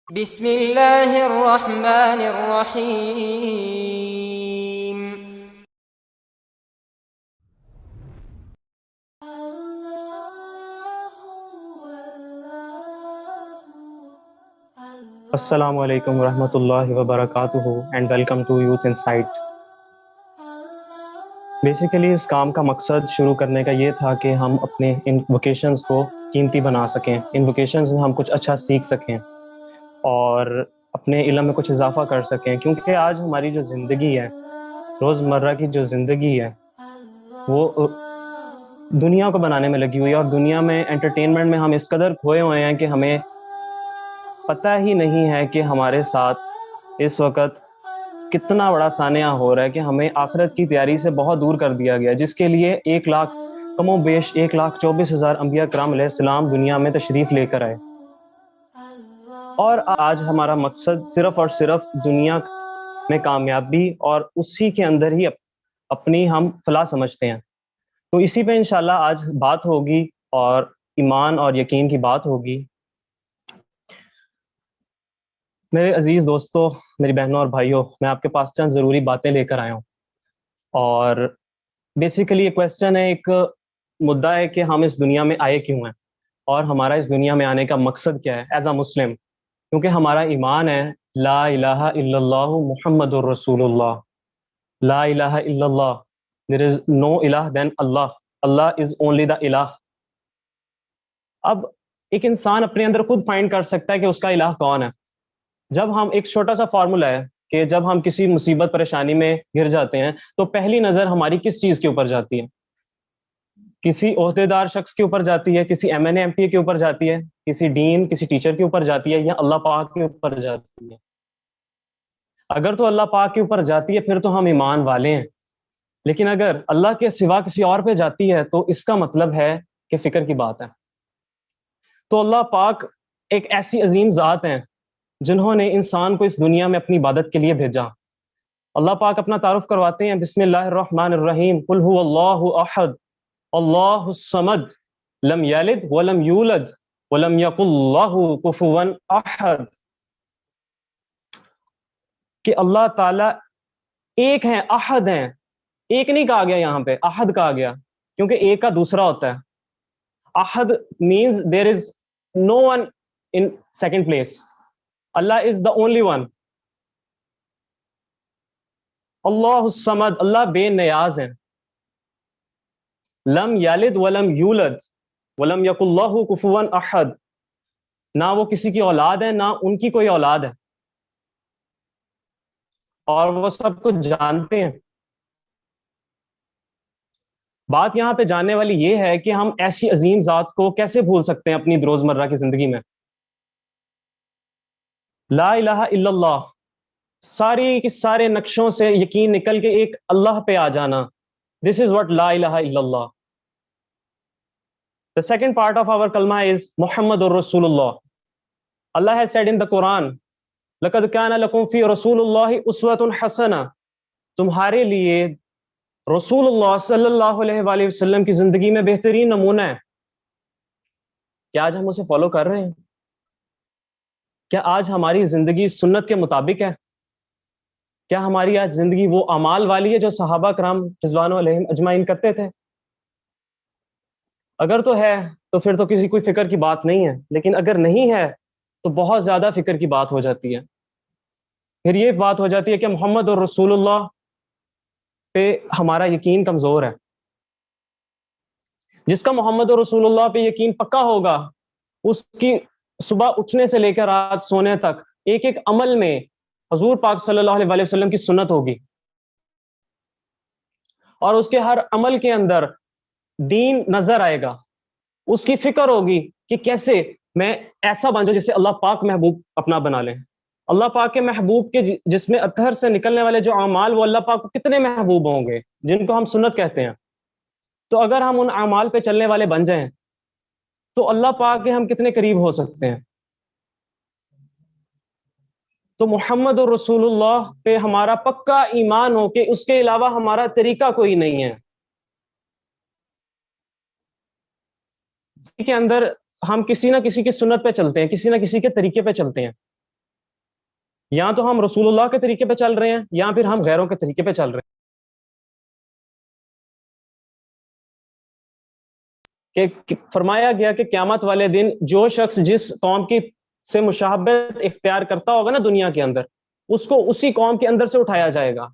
بسم اللہ الرحمن الرحیم۔ السلام علیکم ورحمۃ اللہ وبرکاتہ and welcome to youth insight. Basically اس کام کا مقصد شروع کرنے کا یہ تھا کہ ہم اپنے ان ووکیشنز کو قیمتی بنا سکیں، ان ووکیشنز میں ہم کچھ اچھا سیکھ سکیں اور اپنے علم میں کچھ اضافہ کر سکیں، کیونکہ آج ہماری جو زندگی ہے، روزمرہ کی جو زندگی ہے، وہ دنیا کو بنانے میں لگی ہوئی ہے، اور دنیا میں انٹرٹینمنٹ میں ہم اس قدر کھوئے ہوئے ہیں کہ ہمیں پتہ ہی نہیں ہے کہ ہمارے ساتھ اس وقت کتنا بڑا سانحہ ہو رہا ہے کہ ہمیں آخرت کی تیاری سے بہت دور کر دیا گیا، جس کے لیے 1,00,000 کم و بیش 1,24,000 انبیاء کرام علیہ السلام دنیا میں تشریف لے کر آئے، اور آج ہمارا مقصد صرف اور صرف دنیا میں کامیابی اور اسی کے اندر ہی اپنی ہم فلاح سمجھتے ہیں۔ تو اسی پہ انشاءاللہ آج بات ہوگی اور ایمان اور یقین کی بات ہوگی۔ میرے عزیز دوستو، میری بہنوں اور بھائیوں، میں آپ کے پاس چند ضروری باتیں لے کر آیا ہوں، اور بیسیکلی یہ کویسچن ہے، ایک مدعا ہے کہ ہم اس دنیا میں آئے کیوں ہیں اور ہمارا اس دنیا میں آنے کا مقصد کیا ہے ایز اے مسلم، کیونکہ ہمارا ایمان ہے لا الہ الا اللہ محمد الرسول اللہ، لا الہ الا اللہ، there is no الہ then Allah, Allah is only the الہ۔ اب ایک انسان اپنے اندر خود فائنڈ کر سکتا ہے کہ اس کا الہ کون ہے۔ جب ہم ایک چھوٹا سا فارمولا ہے کہ جب ہم کسی مصیبت پریشانی میں گر جاتے ہیں تو پہلی نظر ہماری کس چیز کے اوپر جاتی ہے؟ کسی عہدے دار شخص کے اوپر جاتی ہے، کسی M N A M P A کے اوپر جاتی ہے، کسی ڈین کسی ٹیچر کے اوپر جاتی ہے، یا اللہ پاک کے اوپر جاتی ہے؟ اگر تو اللہ پاک کے اوپر جاتی ہے پھر تو ہم ایمان والے ہیں، لیکن اگر اللہ کے سوا کسی اور پہ جاتی ہے تو اس کا مطلب ہے کہ فکر کی بات ہے۔ تو اللہ پاک ایک ایسی عظیم ذات ہیں جنہوں نے انسان کو اس دنیا میں اپنی عبادت کے لیے بھیجا۔ اللہ پاک اپنا تعارف کرواتے ہیں، بسم اللہ الرحمن الرحیم، قل هو اللہ احد اللہ الصمد لم یلد ولم یولد ولم یکن له کفوا احد، کہ اللہ تعالی ایک ہیں، احد ہیں۔ ایک نہیں کہا گیا یہاں پہ، احد کہا گیا، کیونکہ ایک کا دوسرا ہوتا ہے۔ احد means there is no one in second place. Allah is the only one. اللہ الصمد، اللہ بے نیاز ہیں۔ لم یلد ولم یولد ولم یکن له کفوا احد، نہ وہ کسی کی اولاد ہے نہ ان کی کوئی اولاد ہے، اور وہ سب کچھ جانتے ہیں۔ بات یہاں پہ جاننے والی یہ ہے کہ ہم ایسی عظیم ذات کو کیسے بھول سکتے ہیں اپنی روزمرہ کی زندگی میں۔ لا الہ الا اللہ، ساری کے سارے نقشوں سے یقین نکل کے ایک اللہ پہ آ جانا، دس از واٹ لا الہ الا اللہ۔ The second part of our kalma is Muhammad Rasul Allah. Allah has said in the Quran, لَقَدْ كَانَ لَكُمْ فِي رَسُولُ اللَّهِ أُسْوَةٌ حَسَنَةٌ، تمہارے لیے رسول اللہ صلی اللہ علیہ وآلہ وسلم کی زندگی میں بہترین نمونہ ہے۔ کیا آج ہم اسے فالو کر رہے ہیں؟ کیا آج ہماری زندگی سنت کے مطابق ہے؟ کیا ہماری آج زندگی وہ اعمال والی ہے جو صحابہ کرام رضوان علیہم اجمعین کرتے تھے؟ اگر تو ہے تو پھر تو کسی کوئی فکر کی بات نہیں ہے، لیکن اگر نہیں ہے تو بہت زیادہ فکر کی بات ہو جاتی ہے۔ پھر یہ بات ہو جاتی ہے کہ محمد اور رسول اللہ پہ ہمارا یقین کمزور ہے۔ جس کا محمد اور رسول اللہ پہ یقین پکا ہوگا، اس کی صبح اٹھنے سے لے کر رات سونے تک ایک ایک عمل میں حضور پاک صلی اللہ علیہ وسلم کی سنت ہوگی، اور اس کے ہر عمل کے اندر دین نظر آئے گا۔ اس کی فکر ہوگی کہ کیسے میں ایسا بن جاؤں جسے اللہ پاک محبوب اپنا بنا لیں۔ اللہ پاک کے محبوب کے جس میں اطہر سے نکلنے والے جو اعمال، وہ اللہ پاک کو کتنے محبوب ہوں گے، جن کو ہم سنت کہتے ہیں۔ تو اگر ہم ان اعمال پہ چلنے والے بن جائیں تو اللہ پاک کے ہم کتنے قریب ہو سکتے ہیں۔ تو محمد رسول اللہ پہ ہمارا پکا ایمان ہو کہ اس کے علاوہ ہمارا طریقہ کوئی نہیں ہے، اس کے اندر ہم کسی نہ کسی کی سنت پہ چلتے ہیں، کسی نہ کسی کے طریقے پہ چلتے ہیں۔ یا تو ہم رسول اللہ کے طریقے پہ چل رہے ہیں یا پھر ہم غیروں کے طریقے پہ چل رہے ہیں. کہ فرمایا گیا کہ قیامت والے دن جو شخص جس قوم کی سے مشابہت اختیار کرتا ہوگا نا دنیا کے اندر، اس کو اسی قوم کے اندر سے اٹھایا جائے گا.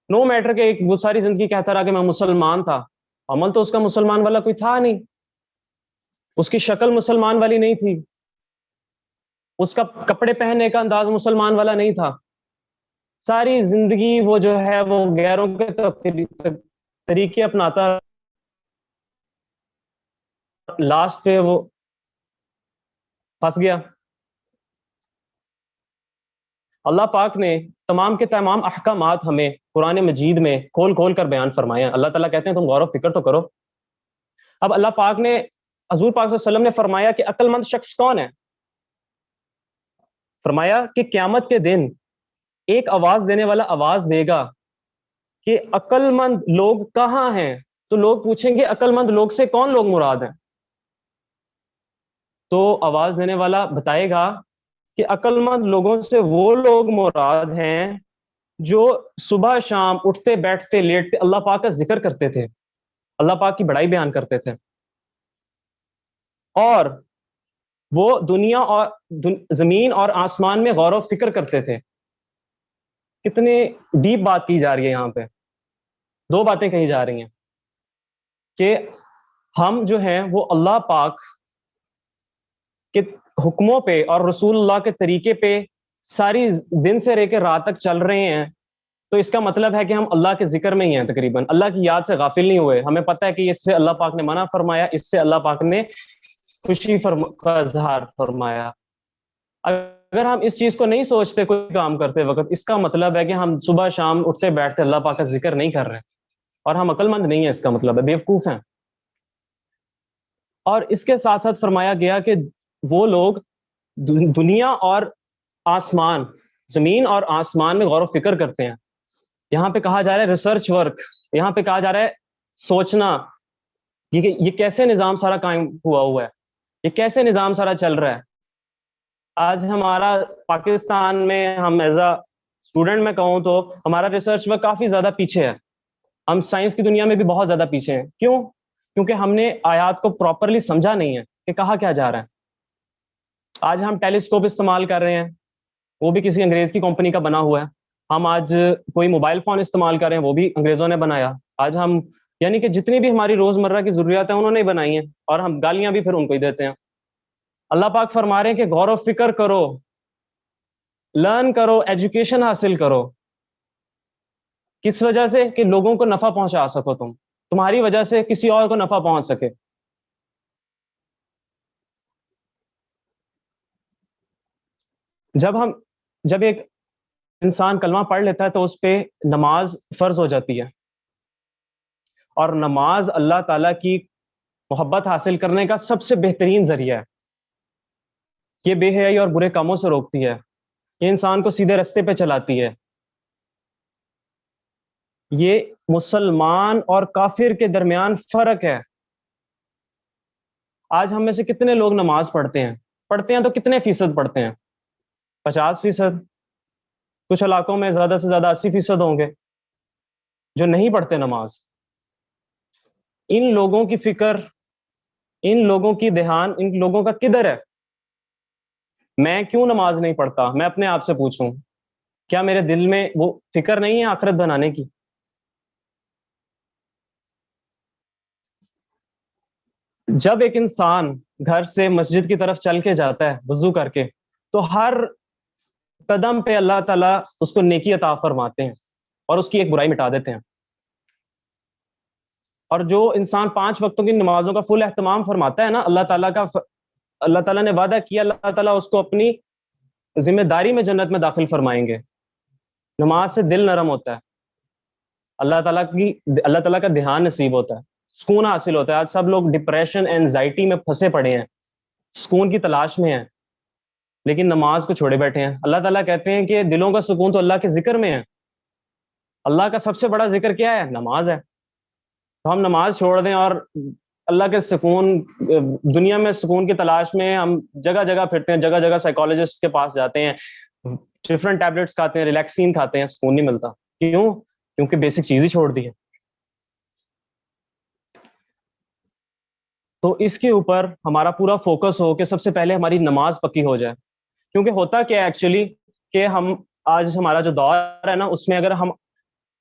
نو میٹر کہ ایک وہ ساری زندگی کہتا رہا کہ میں مسلمان تھا، عمل تو اس کا مسلمان والا کوئی تھا نہیں، اس کی شکل مسلمان والی نہیں تھی، اس کا کپڑے پہننے کا انداز مسلمان والا نہیں تھا. ساری زندگی وہ جو ہے وہ غیروں کے طریقے اپناتا، لاسٹ پہ وہ پھنس گیا. اللہ پاک نے تمام کے تمام احکامات ہمیں قرآن مجید میں کھول کھول کر بیان فرمائے ہیں. اللہ تعالیٰ کہتے ہیں تم غور و فکر تو کرو. اب اللہ پاک نے حضور پاک صلی اللہ علیہ وسلم نے فرمایا کہ عقل مند شخص کون ہے؟ فرمایا کہ قیامت کے دن ایک آواز دینے والا آواز دے گا کہ عقل مند لوگ کہاں ہیں؟ تو لوگ پوچھیں گے عقل مند لوگ سے کون لوگ مراد ہیں؟ تو آواز دینے والا بتائے گا کہ عقل مند لوگوں سے وہ لوگ مراد ہیں جو صبح شام اٹھتے بیٹھتے لیٹتے اللہ پاک کا ذکر کرتے تھے، اللہ پاک کی بڑائی بیان کرتے تھے، اور وہ دنیا اور زمین اور آسمان میں غور و فکر کرتے تھے. کتنے ڈیپ بات کی جا رہی ہے یہاں پہ. دو باتیں کہی جا رہی ہیں کہ ہم جو ہیں وہ اللہ پاک کے حکموں پہ اور رسول اللہ کے طریقے پہ ساری دن سے رہ کے رات تک چل رہے ہیں، تو اس کا مطلب ہے کہ ہم اللہ کے ذکر میں ہی ہیں، تقریباً اللہ کی یاد سے غافل نہیں ہوئے. ہمیں پتہ ہے کہ اس سے اللہ پاک نے منع فرمایا، اس سے اللہ پاک نے خوشی کا اظہار فرمایا. اگر ہم اس چیز کو نہیں سوچتے کوئی کام کرتے وقت، اس کا مطلب ہے کہ ہم صبح شام اٹھتے بیٹھتے اللہ پاک کا ذکر نہیں کر رہے اور ہم عقل مند نہیں ہیں. اس کا مطلب ہے بیوقوف ہیں. اور اس کے ساتھ ساتھ فرمایا گیا کہ وہ لوگ دنیا اور آسمان، زمین اور آسمان میں غور و فکر کرتے ہیں. یہاں پہ کہا جا رہا ہے ریسرچ ورک، یہاں پہ کہا جا رہا ہے سوچنا، یہ کیسے نظام سارا قائم ہوا ہے، یہ کیسے نظام سارا چل رہا ہے. آج ہمارا پاکستان میں ہم ایز اے اسٹوڈنٹ میں کہوں تو ہمارا ریسرچ ورک کافی زیادہ پیچھے ہے. ہم سائنس کی دنیا میں بھی بہت زیادہ پیچھے ہیں. کیوں؟ کیونکہ ہم نے آیات کو پراپرلی سمجھا نہیں ہے کہ کہا کیا جا رہا ہے. آج ہم ٹیلیسکوپ استعمال کر رہے ہیں، وہ بھی کسی انگریز کی کمپنی کا بنا ہوا ہے. ہم آج کوئی موبائل فون استعمال کر رہے ہیں، وہ بھی انگریزوں نے بنایا. آج ہم یعنی کہ جتنی بھی ہماری روزمرہ کی ضروریات ہیں انہوں نے بنائی ہیں، اور ہم گالیاں بھی پھر ان کو ہی دیتے ہیں. اللہ پاک فرما رہے ہیں کہ غور و فکر کرو، لرن کرو، ایجوکیشن حاصل کرو. کس وجہ سے؟ کہ لوگوں کو نفع پہنچا سکو، تمہاری وجہ سے کسی اور کو نفع پہنچ سکے. جب ایک انسان کلمہ پڑھ لیتا ہے تو اس پہ نماز فرض ہو جاتی ہے، اور نماز اللہ تعالیٰ کی محبت حاصل کرنے کا سب سے بہترین ذریعہ ہے. یہ بے حیائی اور برے کاموں سے روکتی ہے، یہ انسان کو سیدھے رستے پہ چلاتی ہے. یہ مسلمان اور کافر کے درمیان فرق ہے. آج ہم میں سے کتنے لوگ نماز پڑھتے ہیں تو کتنے فیصد پڑھتے ہیں؟ 50%. کچھ علاقوں میں زیادہ سے زیادہ 80% ہوں گے جو نہیں پڑھتے نماز. ان لوگوں کی فکر، ان لوگوں کی دھیان، ان لوگوں کا کدھر ہے؟ میں کیوں نماز نہیں پڑھتا؟ میں اپنے آپ سے پوچھوں، کیا میرے دل میں وہ فکر نہیں ہے آخرت بنانے کی؟ جب ایک انسان گھر سے مسجد کی طرف چل کے جاتا ہے وضو کر کے، تو ہر قدم پہ اللہ تعالیٰ اس کو نیکی عطا فرماتے ہیں اور اس کی ایک برائی مٹا دیتے ہیں. اور جو انسان 5 وقتوں کی نمازوں کا فل اہتمام فرماتا ہے نا، اللہ تعالیٰ نے وعدہ کیا، اللہ تعالیٰ اس کو اپنی ذمہ داری میں جنت میں داخل فرمائیں گے. نماز سے دل نرم ہوتا ہے، اللہ تعالیٰ کا دھیان نصیب ہوتا ہے، سکون حاصل ہوتا ہے. آج سب لوگ ڈپریشن، اینزائٹی میں پھنسے پڑے ہیں، سکون کی تلاش میں ہیں، لیکن نماز کو چھوڑے بیٹھے ہیں. اللہ تعالیٰ کہتے ہیں کہ دلوں کا سکون تو اللہ کے ذکر میں ہے. اللہ کا سب سے بڑا ذکر کیا ہے؟ نماز ہے. تو ہم نماز چھوڑ دیں اور اللہ کے سکون، دنیا میں سکون کی تلاش میں ہم جگہ جگہ پھرتے ہیں، جگہ جگہ سائیکالوجسٹ کے پاس جاتے ہیں، ڈفرنٹ ٹیبلٹس کھاتے ہیں, ریلیکسین کھاتے ہیں, سکون نہیں ملتا. کیوں؟ کیونکہ بیسک چیز ہی چھوڑ دی ہے. تو اس کے اوپر ہمارا پورا فوکس ہو کہ سب سے پہلے ہماری نماز پکی ہو جائے. کیونکہ ہوتا کیا ہے ایکچولی کہ ہم آج ہمارا جو دور ہے نا, اس میں اگر ہم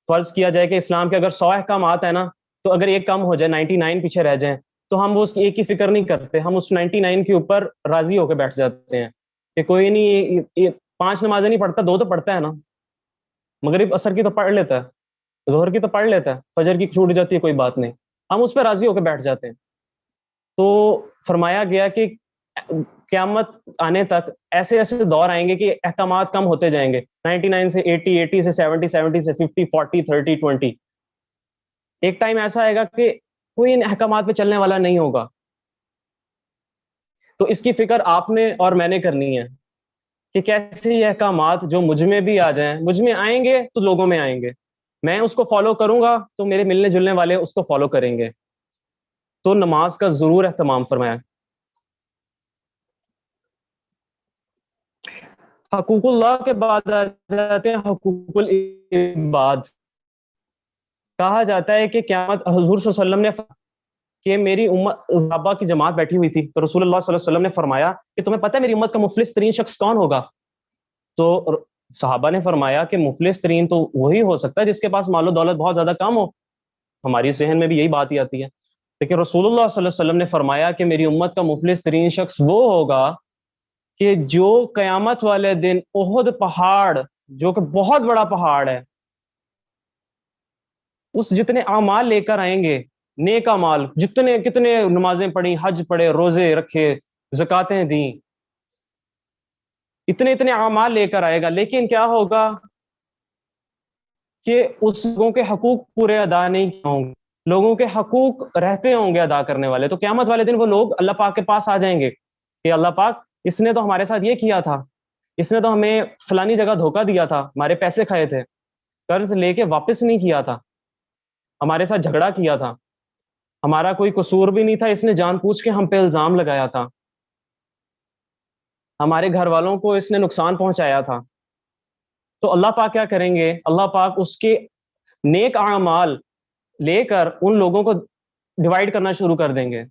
فرض کیا جائے کہ اسلام کے اگر 100 احکامات ہیں نا, تو اگر ایک کم ہو جائے 99 پیچھے رہ جائیں, تو ہم وہ اس کی ایک کی فکر نہیں کرتے, ہم اس 99 کے اوپر راضی ہو کے بیٹھ جاتے ہیں کہ کوئی نہیں, یہ 5 نمازیں نہیں پڑھتا, 2 تو پڑھتا ہے نا, مغرب عصر کی تو پڑھ لیتا ہے, ظہر کی تو پڑھ لیتا ہے, فجر کی چھوٹ جاتی ہے کوئی بات نہیں, ہم اس پہ راضی ہو کے بیٹھ جاتے ہیں. تو فرمایا گیا کہ قیامت آنے تک ایسے ایسے دور آئیں گے کہ احکامات کم ہوتے جائیں گے, 99 سے 80, 80 سے 70, 70 سے 50, 40, 30, 20. ایک ٹائم ایسا آئے گا کہ کوئی ان احکامات پہ چلنے والا نہیں ہوگا. تو اس کی فکر آپ نے اور میں نے کرنی ہے کہ کیسے یہ احکامات جو مجھ میں بھی آ جائیں, مجھ میں آئیں گے تو لوگوں میں آئیں گے, میں اس کو فالو کروں گا تو میرے ملنے جلنے والے اس کو فالو کریں گے. تو نماز کا ضرور اہتمام فرمایا. حقوق اللہ کے بعد آ جاتے ہیں حقوق العباد. کہا جاتا ہے کہ قیامت حضور صلی اللہ علیہ وسلم نے کہ میری امت, صحابہ کی جماعت بیٹھی ہوئی تھی, تو رسول اللہ صلی اللہ علیہ وسلم نے فرمایا کہ تمہیں پتہ ہے میری امت کا مفلس ترین شخص کون ہوگا؟ تو صحابہ نے فرمایا کہ مفلس ترین تو وہی ہو سکتا ہے جس کے پاس مال و دولت بہت زیادہ کم ہو. ہماری ذہن میں بھی یہی بات ہی آتی ہے. لیکن رسول اللہ صلی اللہ علیہ وسلم نے فرمایا کہ میری امت کا مفلس ترین شخص وہ ہوگا کہ جو قیامت والے دن احد پہاڑ, جو کہ بہت بڑا پہاڑ ہے, اس جتنے اعمال لے کر آئیں گے, نیک اعمال, جتنے کتنے نمازیں پڑھی, حج پڑھے, روزے رکھے, زکاتیں دیں, اتنے اتنے اعمال لے کر آئے گا, لیکن کیا ہوگا کہ اس لوگوں کے حقوق پورے ادا نہیں ہوں گے. لوگوں کے حقوق رہتے ہوں گے ادا کرنے والے, تو قیامت والے دن وہ لوگ اللہ پاک کے پاس آ جائیں گے کہ اللہ پاک, اس نے تو ہمارے ساتھ یہ کیا تھا, اس نے تو ہمیں فلانی جگہ دھوکہ دیا تھا, ہمارے پیسے کھائے تھے, قرض لے کے واپس نہیں کیا تھا, ہمارے ساتھ جھگڑا کیا تھا, ہمارا کوئی قصور بھی نہیں تھا, اس نے جان پوچھ کے ہم پہ الزام لگایا تھا, ہمارے گھر والوں کو اس نے نقصان پہنچایا تھا. تو اللہ پاک کیا کریں گے؟ اللہ پاک اس کے نیک اعمال لے کر ان لوگوں کو ڈیوائیڈ کرنا شروع کر دیں گے,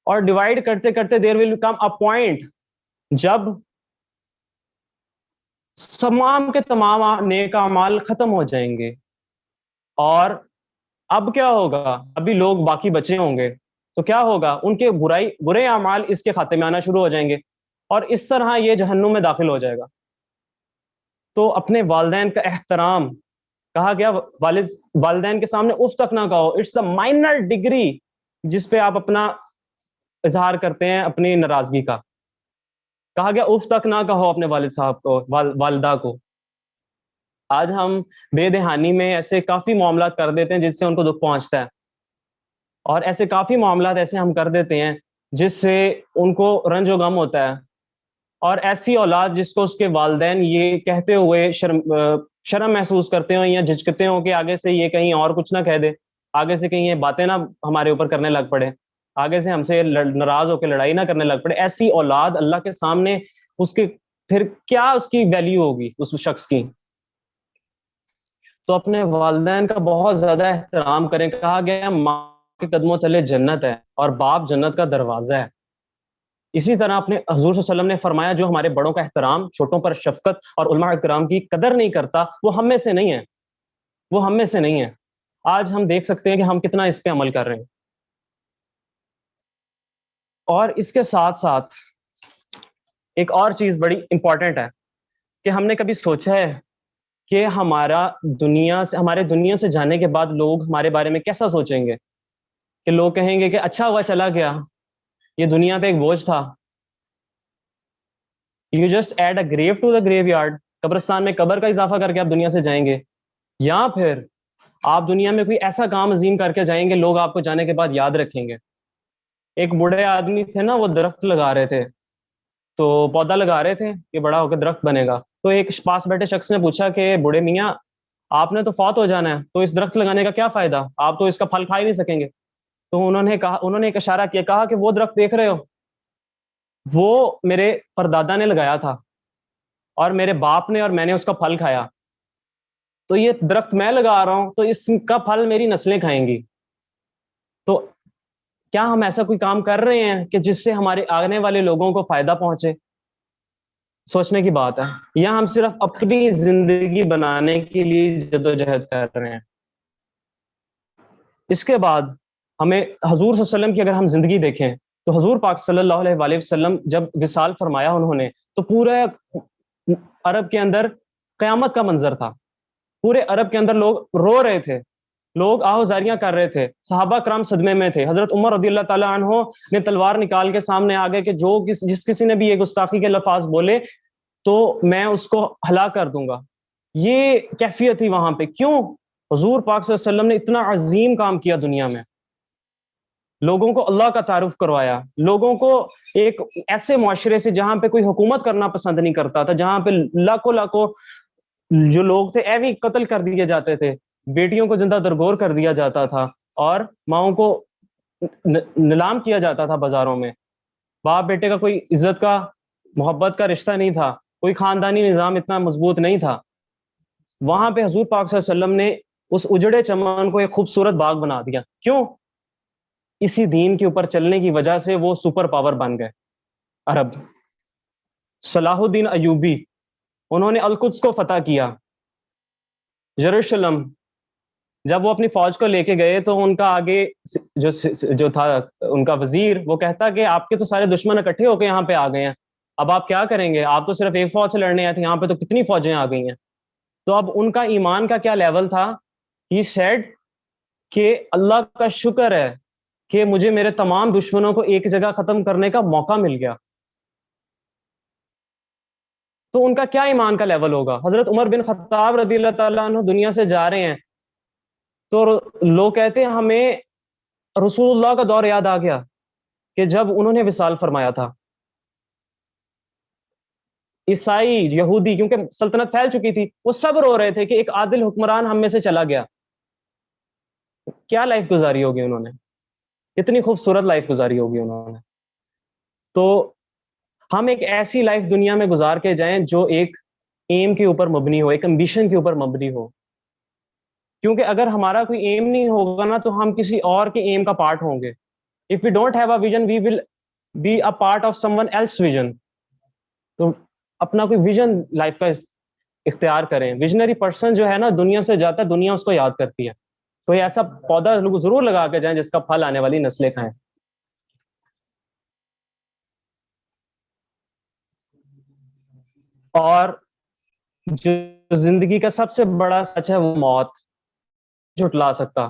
اور ڈیوائیڈ کرتے کرتے دیر ول کم اے پوائنٹ جب تمام کے تمام نیک اعمال ختم ہو جائیں گے, اور اب کیا ہوگا, ابھی لوگ باقی بچے ہوں گے, تو کیا ہوگا, ان کے برے اعمال اس کے کھاتے میں آنا شروع ہو جائیں گے, اور اس طرح یہ جہنم میں داخل ہو جائے گا. تو اپنے والدین کا احترام, کہا گیا والدین کے سامنے اف تک نہ کہو, اٹس اے مائنر ڈگری جس پہ آپ اپنا اظہار کرتے ہیں اپنی ناراضگی کا. کہا گیا اف تک نہ کہو اپنے والد صاحب کو, والدہ کو. آج ہم بے دہانی میں ایسے کافی معاملات کر دیتے ہیں جس سے ان کو دکھ پہنچتا ہے, اور ایسے کافی معاملات ایسے ہم کر دیتے ہیں جس سے ان کو رنج و غم ہوتا ہے. اور ایسی اولاد جس کو اس کے والدین یہ کہتے ہوئے شرم محسوس کرتے ہوں یا جھجکتے ہوں کہ آگے سے یہ کہیں اور کچھ نہ کہہ دے, آگے سے کہیں یہ باتیں نہ ہمارے اوپر کرنے لگ پڑے, آگے سے ہم سے ناراض ہو کے لڑائی نہ کرنے لگ پڑے, ایسی اولاد اللہ کے سامنے اس کے پھر کیا اس کی ویلیو ہوگی اس شخص کی. تو اپنے والدین کا بہت زیادہ احترام کریں. کہا گیا ماں کے قدموں تلے جنت ہے اور باپ جنت کا دروازہ ہے. اسی طرح اپنے حضور صلی اللہ علیہ وسلم نے فرمایا جو ہمارے بڑوں کا احترام, چھوٹوں پر شفقت اور علماء کرام کی قدر نہیں کرتا, وہ ہم میں سے نہیں ہے, وہ ہم میں سے نہیں ہے. آج ہم دیکھ سکتے ہیں کہ ہم کتنا اس پہ عمل کر رہے ہیں. اور اس کے ساتھ ساتھ ایک اور چیز بڑی امپورٹنٹ ہے کہ ہم نے کبھی سوچا ہے کہ ہمارے دنیا سے جانے کے بعد لوگ ہمارے بارے میں کیسا سوچیں گے؟ کہ لوگ کہیں گے کہ اچھا ہوا چلا گیا, یہ دنیا پہ ایک بوجھ تھا. You just add a grave to the graveyard, قبرستان میں قبر کا اضافہ کر کے آپ دنیا سے جائیں گے, یا پھر آپ دنیا میں کوئی ایسا کام عظیم کر کے جائیں گے لوگ آپ کو جانے کے بعد یاد رکھیں گے. ایک بوڑھے آدمی تھے نا, وہ درخت لگا رہے تھے, تو پودا لگا رہے تھے کہ بڑا ہو کے درخت بنے گا. تو ایک پاس بیٹھے شخص نے پوچھا کہ بوڑھے میاں آپ نے تو فوت ہو جانا ہے, تو اس درخت لگانے کا کیا فائدہ, آپ تو اس کا پھل کھا ہی نہیں سکیں گے. تو انہوں نے ایک اشارہ کیا, کہا کہ وہ درخت دیکھ رہے ہو, وہ میرے پردادا نے لگایا تھا, اور میرے باپ نے اور میں نے اس کا پھل کھایا, تو یہ درخت میں لگا رہا ہوں, تو اس کا پھل میری نسلیں کھائیں گی. تو کیا ہم ایسا کوئی کام کر رہے ہیں کہ جس سے ہمارے آنے والے لوگوں کو فائدہ پہنچے؟ سوچنے کی بات ہے. یا ہم صرف اپنی زندگی بنانے کے لیے جدوجہد کر رہے ہیں؟ اس کے بعد ہمیں حضور صلی اللہ علیہ وسلم کی اگر ہم زندگی دیکھیں تو حضور پاک صلی اللہ علیہ وآلہ وسلم جب وصال فرمایا انہوں نے, تو پورے عرب کے اندر قیامت کا منظر تھا. پورے عرب کے اندر لوگ رو رہے تھے, لوگ آہوزاریاں کر رہے تھے, صحابہ کرام صدمے میں تھے. حضرت عمر رضی اللہ تعالیٰ عنہ نے تلوار نکال کے سامنے آ گئے کہ جس کسی نے بھی یہ گستاخی کے لفاظ بولے تو میں اس کو ہلاک کر دوں گا. یہ کیفیت تھی وہاں پہ. کیوں؟ حضور پاک صلی اللہ علیہ وسلم نے اتنا عظیم کام کیا دنیا میں, لوگوں کو اللہ کا تعارف کروایا, لوگوں کو ایک ایسے معاشرے سے جہاں پہ کوئی حکومت کرنا پسند نہیں کرتا تھا, جہاں پہ لاکھوں جو لوگ تھے ایویں قتل کر دیے جاتے تھے, بیٹیوں کو زندہ درگور کر دیا جاتا تھا, اور ماؤں کو نیلام کیا جاتا تھا بازاروں میں. باپ بیٹے کا کوئی عزت کا محبت کا رشتہ نہیں تھا, کوئی خاندانی نظام اتنا مضبوط نہیں تھا. وہاں پہ حضور پاک صلی اللہ علیہ وسلم نے اس اجڑے چمن کو ایک خوبصورت باغ بنا دیا. کیوں؟ اسی دین کے اوپر چلنے کی وجہ سے وہ سپر پاور بن گئے عرب. صلاح الدین ایوبی, انہوں نے القدس کو فتح کیا. یروشلم جب وہ اپنی فوج کو لے کے گئے تو ان کا آگے جو تھا ان کا وزیر, وہ کہتا کہ آپ کے تو سارے دشمن اکٹھے ہو کے یہاں پہ آ گئے ہیں, اب آپ کیا کریں گے؟ آپ تو صرف ایک فوج سے لڑنے آئے تھے, یہاں پہ تو کتنی فوجیں آ گئی ہیں. تو اب ان کا ایمان کا کیا لیول تھا؟ ہی سیڈ کہ اللہ کا شکر ہے کہ مجھے میرے تمام دشمنوں کو ایک جگہ ختم کرنے کا موقع مل گیا. تو ان کا کیا ایمان کا لیول ہوگا؟ حضرت عمر بن خطاب رضی اللہ تعالیٰ عنہ دنیا سے جا رہے ہیں تو لوگ کہتے ہیں ہمیں رسول اللہ کا دور یاد آ گیا کہ جب انہوں نے وصال فرمایا تھا. عیسائی, یہودی, کیونکہ سلطنت پھیل چکی تھی, وہ سب رو رہے تھے کہ ایک عادل حکمران ہم میں سے چلا گیا. کیا لائف گزاری ہوگی انہوں نے, کتنی خوبصورت لائف گزاری ہوگی انہوں نے. تو ہم ایک ایسی لائف دنیا میں گزار کے جائیں جو ایک ایم کے اوپر مبنی ہو, ایک امبیشن کے اوپر مبنی ہو. کیونکہ اگر ہمارا کوئی ایم نہیں ہوگا نا تو ہم کسی اور کے ایم کا پارٹ ہوں گے. If we don't have a vision, we will be a part of someone else's vision. تو اپنا کوئی ویژن لائف کا اختیار کریں. ویژنری پرسن جو ہے نا دنیا سے جاتا ہے, دنیا اس کو یاد کرتی ہے. کوئی ایسا پودا ضرور لگا کے جائیں جس کا پھل آنے والی نسلیں کھائیں. اور جو زندگی کا سب سے بڑا سچ ہے وہ موت جھٹلا سکتا.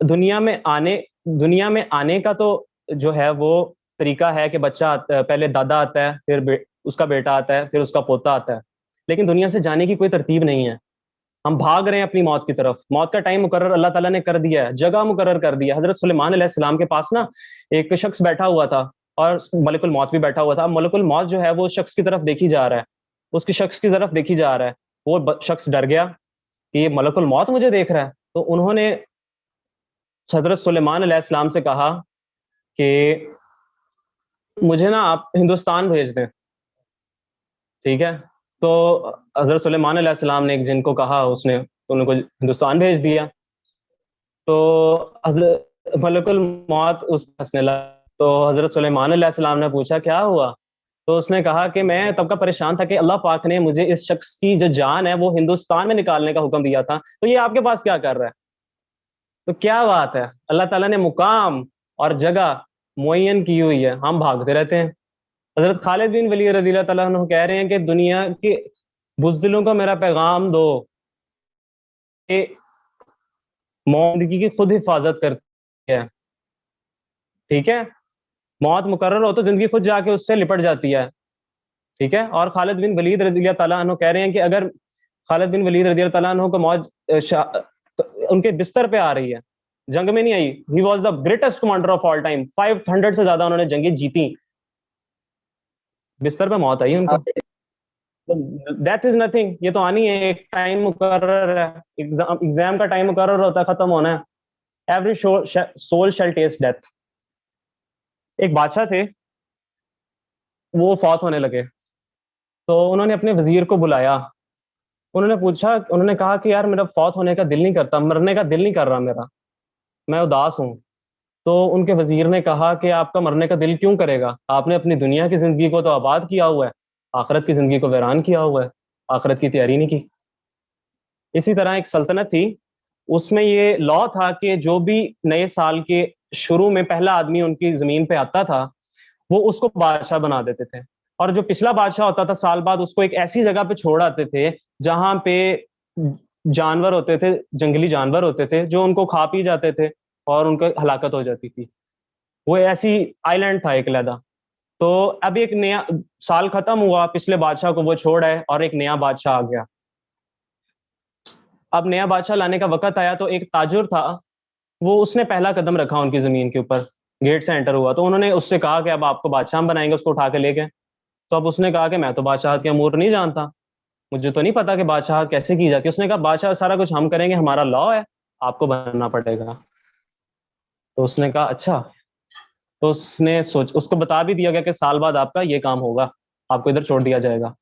دنیا میں آنے کا تو جو ہے وہ طریقہ ہے کہ بچہ پہلے دادا آتا ہے, پھر اس کا بیٹا آتا ہے, پھر اس کا پوتا آتا ہے. لیکن دنیا سے جانے کی کوئی ترتیب نہیں ہے. ہم بھاگ رہے ہیں اپنی موت کی طرف. موت کا ٹائم مقرر اللہ تعالیٰ نے کر دیا ہے, جگہ مقرر کر دیا. حضرت سلیمان علیہ السلام کے پاس نا ایک شخص بیٹھا ہوا تھا اور ملک الموت بھی بیٹھا ہوا تھا. ملک الموت جو ہے وہ شخص کی طرف دیکھی جا رہا ہے, اس کی شخص کی طرف دیکھی جا رہا ہے. وہ شخص ڈر گیا کہ یہ ملک الموت مجھے دیکھ رہا ہے. تو انہوں نے حضرت سلیمان علیہ السلام سے کہا کہ مجھے نا آپ ہندوستان بھیج دیں. ٹھیک ہے, تو حضرت سلیمان علیہ السلام نے ایک جن کو کہا, اس نے ان کو ہندوستان بھیج دیا. تو حضرت ملک الموت اس ہنسنے لگا. تو حضرت سلیمان علیہ السلام نے پوچھا کیا ہوا؟ تو اس نے کہا کہ میں تب کا پریشان تھا کہ اللہ پاک نے مجھے اس شخص کی جو جان ہے وہ ہندوستان میں نکالنے کا حکم دیا تھا, تو یہ آپ کے پاس کیا کر رہا ہے؟ تو کیا بات ہے, اللہ تعالیٰ نے مقام اور جگہ معین کی ہوئی ہے, ہم بھاگتے رہتے ہیں. حضرت خالد بن ولید رضی اللہ تعالیٰ عنہ کہہ رہے ہیں کہ دنیا کے بزدلوں کو میرا پیغام دو کہ موت زندگی کی خود حفاظت کرتی ہے. ٹھیک ہے, موت مقرر ہو تو زندگی خود جا کے اس سے لپٹ جاتی ہے. ٹھیک ہے, اور خالد بن ولید رضی اللہ تعالیٰ عنہ کہہ رہے ہیں کہ اگر خالد بن ولید رضی اللہ تعالیٰ عنہ کو موت ان کے بستر پہ آ رہی ہے, جنگ میں نہیں آئی. He was the greatest commander of all time, 500 سے زیادہ انہوں نے جنگیں جیتی, بستر پہ موت آئی ان کو. ڈیتھ از نتھنگ, یہ تو آنی ہے, ایک ٹائم مقرر ہے, ایگزام کا ٹائم مقرر ہوتا ہے, ختم ہونا ہے. Every civil shell test death. ایک بادشاہ تھے, وہ فوت ہونے لگے. تو انہوں نے اپنے وزیر کو بلایا. انہوں نے کہا کہ یار میرا فوت ہونے کا دل نہیں کرتا, مرنے کا دل نہیں کر رہا میرا, میں اداس ہوں. تو ان کے وزیر نے کہا کہ آپ کا مرنے کا دل کیوں کرے گا, آپ نے اپنی دنیا کی زندگی کو تو آباد کیا ہوا ہے, آخرت کی زندگی کو ویران کیا ہوا ہے, آخرت کی تیاری نہیں کی. اسی طرح ایک سلطنت تھی, اس میں یہ لا تھا کہ جو بھی نئے سال کے شروع میں پہلا آدمی ان کی زمین پہ آتا تھا وہ اس کو بادشاہ بنا دیتے تھے, اور جو پچھلا بادشاہ ہوتا تھا سال بعد اس کو ایک ایسی جگہ پہ چھوڑ آتے تھے جہاں پہ جانور ہوتے تھے, جنگلی جانور ہوتے تھے جو ان کو کھا پی جاتے تھے اور ان کو ہلاکت ہو جاتی تھی. وہ ایسی آئی لینڈ تھا ایک علیحدہ. تو اب ایک نیا سال ختم ہوا, پچھلے بادشاہ کو وہ چھوڑ آئے اور ایک نیا بادشاہ آ گیا. اب نیا بادشاہ لانے کا وقت آیا تو ایک تاجر تھا, وہ اس نے پہلا قدم رکھا ان کی زمین کے اوپر, گیٹ سے انٹر ہوا. تو انہوں نے اس سے کہا کہ اب آپ کو بادشاہ ہم بنائیں گے, اس کو اٹھا کے لے گئے. تو اب اس نے کہا کہ میں تو بادشاہت کے امور نہیں جانتا, مجھے تو نہیں پتا کہ بادشاہت کیسے کی جاتی ہے. اس نے کہا بادشاہ سارا کچھ ہم کریں گے, ہمارا لا ہے, آپ کو بننا پڑے گا. تو اس نے کہا اچھا. تو اس کو بتا بھی دیا گیا کہ سال بعد آپ کا یہ کام ہوگا, آپ کو ادھر چھوڑ دیا جائے گا.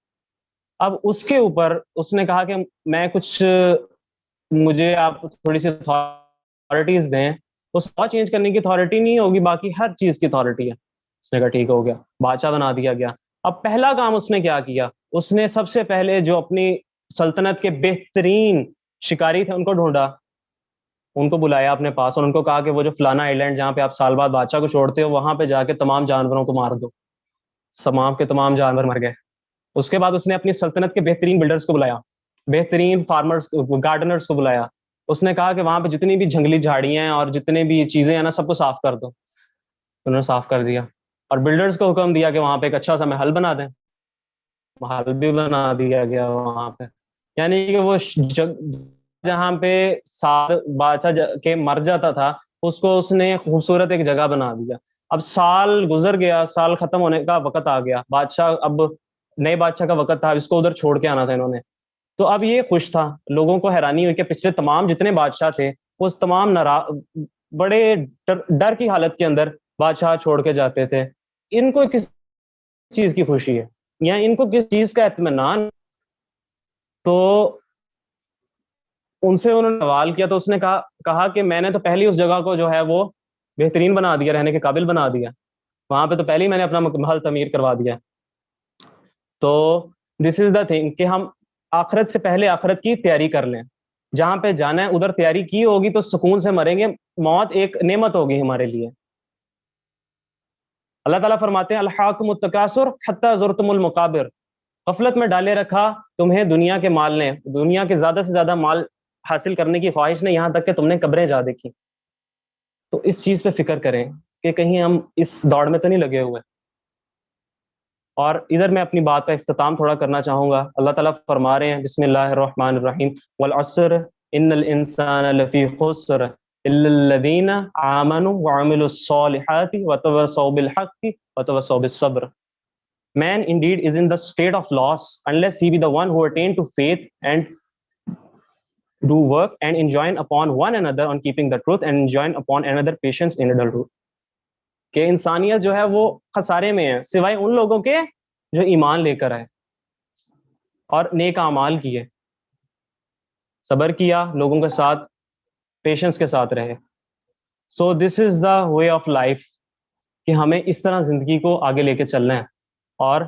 اب اس کے اوپر اس نے کہا کہ میں مجھے آپ تھوڑی سی اتھارٹیز دیں. اس لا چینج کرنے کی اتھارٹی نہیں ہوگی, باقی ہر چیز کی اتھارٹی ہے. اس نے کہا ٹھیک ہو گیا, بادشاہ بنا دیا گیا. اب پہلا کام اس نے کیا کیا, اس نے سب سے پہلے جو اپنی سلطنت کے بہترین شکاری تھے ان کو ڈھونڈا, ان کو بلایا اپنے پاس اور ان کو کہا کہ وہ جو فلانا آئی لینڈ جہاں پہ آپ سال بعد بادشاہ کو چھوڑتے ہو وہاں پہ جا کے تمام جانوروں کو مار دو. تمام کے تمام جانور مر گئے. اس کے بعد اس نے اپنی سلطنت کے بہترین بلڈرز کو بلایا, بہترین فارمرز گارڈنرز کو بلایا. اس نے کہا کہ وہاں پہ جتنی بھی جنگلی جھاڑیاں ہیں اور جتنے بھی چیزیں ہیں نا سب کو صاف کر دو. انہوں نے صاف کر دیا, اور بلڈرز کو حکم دیا کہ وہاں پہ ایک اچھا سا محل بنا دیں. محل بھی بنا دیا گیا وہاں پہ, یعنی کہ وہ جہاں پہ بادشاہ کے مر جاتا تھا اس کو اس نے خوبصورت ایک جگہ بنا دیا. اب سال گزر گیا, سال ختم ہونے کا وقت آ گیا, بادشاہ اب نئے بادشاہ کا وقت تھا, اس کو ادھر چھوڑ کے آنا تھا انہوں نے. تو اب یہ خوش تھا, لوگوں کو حیرانی ہوئی کہ پچھلے تمام جتنے بادشاہ تھے وہ تمام بڑے ڈر کی حالت کے اندر بادشاہ چھوڑ کے جاتے تھے. ان کو کس چیز کی خوشی ہے یا ان کو کس چیز کا اطمینان؟ تو ان سے انہوں نے سوال کیا, تو اس نے کہا کہ میں نے تو پہلی اس جگہ کو جو ہے وہ بہترین بنا دیا, رہنے کے قابل بنا دیا, وہاں پہ تو پہلے ہی میں نے اپنا محل تعمیر کروا دیا. تو دس از دا تھنگ کہ ہم آخرت سے پہلے آخرت کی تیاری کر لیں. جہاں پہ جانا ہے ادھر تیاری کی ہوگی تو سکون سے مریں گے, موت ایک نعمت ہوگی ہمارے لیے. اللہ تعالیٰ فرماتے ہیں الحاکم التکاثر حتی زرتم المقابر, غفلت میں ڈالے رکھا تمہیں دنیا کے مال نے, دنیا کے زیادہ سے زیادہ مال حاصل کرنے کی خواہش نے, یہاں تک کہ تم نے قبریں جا دیکھی. تو اس چیز پہ فکر کریں کہ کہیں ہم اس دوڑ میں تو نہیں لگے ہوئے. اور ادھر میں اپنی بات کا اختتام تھوڑا کرنا چاہوں گا. اللہ تعالیٰ فرما رہے ہیں بسم اللہ الرحمن الرحیم والعصر ان الانسان لفی خسر الا الذین آمنوا وعملوا الصالحات وتواصوا بالحق وتواصوا بالصبر. Man indeed is in the state of loss unless he be the one who attain to faith and do work and enjoin upon one another on keeping the truth and enjoin upon another patience in adulthood. کہ انسانیت جو ہے وہ خسارے میں ہے سوائے ان لوگوں کے جو ایمان لے کر آئے اور نیک اعمال کیے, صبر کیا, لوگوں کے ساتھ پیشنس کے ساتھ رہے. سو دس از دا وے آف لائف کہ ہمیں اس طرح زندگی کو آگے لے کے چلنا ہے اور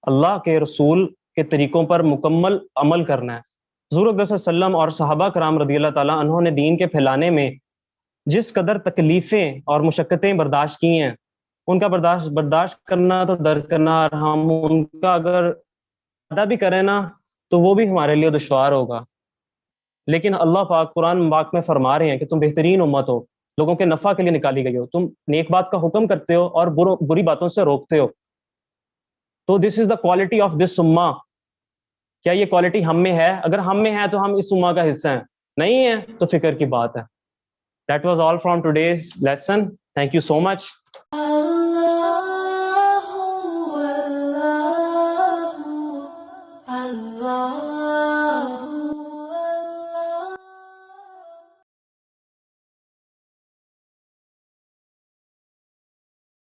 اللہ کے رسول کے طریقوں پر مکمل عمل کرنا ہے. حضور اکرم صلی اللہ علیہ وسلم اور صحابہ کرام رضی اللہ تعالیٰ عنہ نے دین کے پھیلانے میں جس قدر تکلیفیں اور مشقتیں برداشت کی ہیں, ان کا برداشت کرنا تو درکنار, ہم ان کا اگر ادا بھی کریں نا تو وہ بھی ہمارے لیے دشوار ہوگا. لیکن اللہ پاک قرآن پاک میں فرما رہے ہیں کہ تم بہترین امت ہو, لوگوں کے نفع کے لیے نکالی گئی ہو, تم نیک بات کا حکم کرتے ہو اور بری باتوں سے روکتے ہو. تو دس از دا کوالٹی آف دس امہ. کیا یہ کوالٹی ہم میں ہے؟ اگر ہم میں ہے تو ہم اس امہ کا حصہ ہیں, نہیں ہے تو فکر کی بات ہے. That was all from today's lesson. Thank you so much. Allahu, Allahu, Allah.